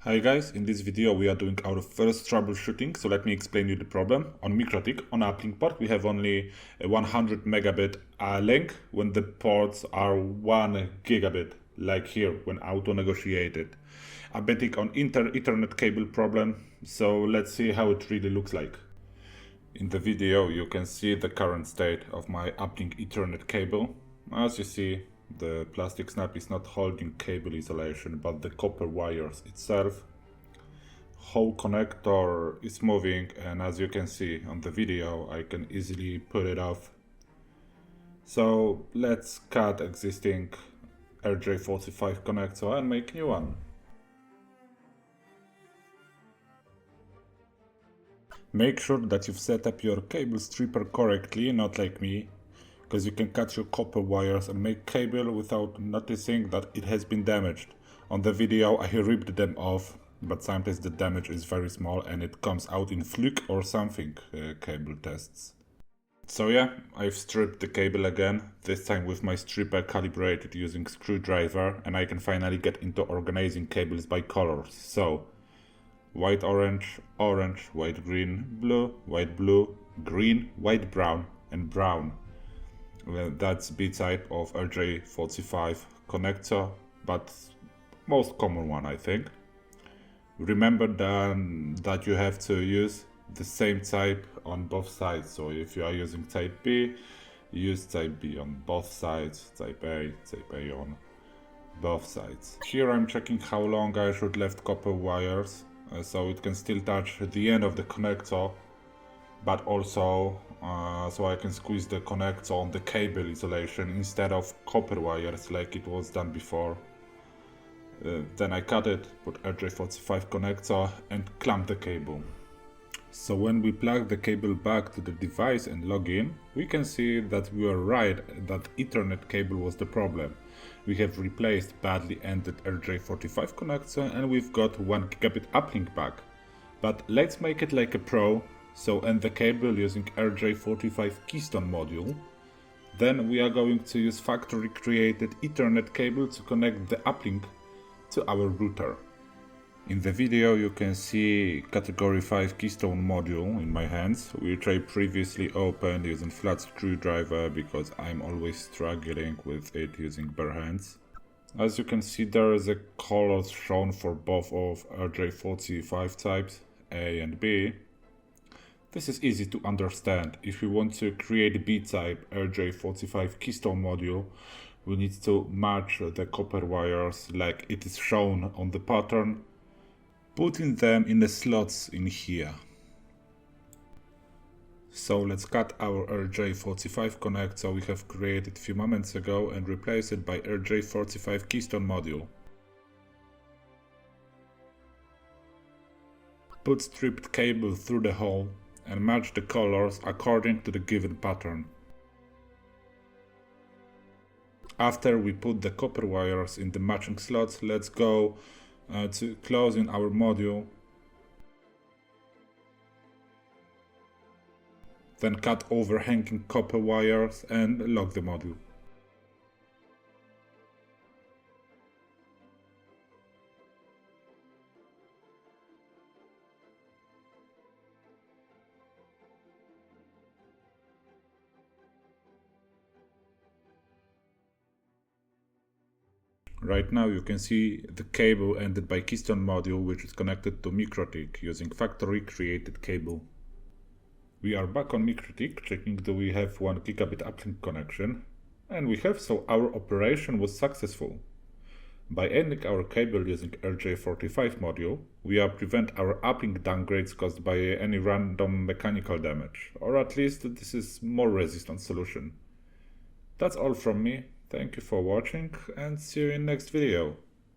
Hi guys, in this video we are doing our first troubleshooting, so let me explain you the problem. On MikroTik, on uplink port, we have only a 100 megabit link when the ports are 1 gigabit, like here when auto negotiated. I'm betting on Ethernet cable problem, so let's see how it really looks like. In the video you can see the current state of my uplink Ethernet cable. As you see, the plastic snap is not holding cable isolation, but the copper wires itself. Whole connector is moving, and as you can see on the video, I can easily put it off. So let's cut existing RJ45 connector and make new one. Make sure that you've set up your cable stripper correctly, not like me, because you can cut your copper wires and make cable without noticing that it has been damaged. On the video I ripped them off, but sometimes the damage is very small and it comes out in fluke or something, cable tests. So yeah, I've stripped the cable again, this time with my stripper calibrated using screwdriver, and I can finally get into organizing cables by colors. So white orange, orange, white green, blue, green, white brown and brown. Well, that's B type of RJ45 connector, but most common one, I think. Remember then that you have to use the same type on both sides. So if you are using type B, use type B on both sides, type A on both sides. Here I'm checking how long I should left copper wires, so it can still touch the end of the connector, but also so I can squeeze the connector on the cable isolation instead of copper wires like it was done before. Then I cut it, put RJ45 connector and clamp the cable. So when we plug the cable back to the device and log in, we can see that we were right that Ethernet cable was the problem. We have replaced badly ended RJ45 connector and we've got 1 gigabit uplink back. But let's make it like a pro. So end the cable using RJ45 Keystone module. Then we are going to use factory created Ethernet cable to connect the uplink to our router. In the video you can see category 5 Keystone module in my hands, which I previously opened using flat screwdriver because I'm always struggling with it using bare hands. As you can see, there is a colors shown for both of RJ45 types, A and B. This is easy to understand. If we want to create a B-type RJ45 Keystone module, we need to match the copper wires like it is shown on the pattern, putting them in the slots in here. So let's cut our RJ45 connector we have created a few moments ago and replace it by RJ45 Keystone module. Put stripped cable through the hole and match the colors according to the given pattern. After we put the copper wires in the matching slots, let's go to closing our module. Then cut overhanging copper wires and lock the module. Right now you can see the cable ended by Keystone module, which is connected to MikroTik using factory created cable. We are back on MikroTik, checking do we have 1 gigabit uplink connection, and we have, so our operation was successful. By ending our cable using RJ45 module, we prevent our uplink downgrades caused by any random mechanical damage, or at least this is more resistant solution. That's all from me. Thank you for watching and see you in next video.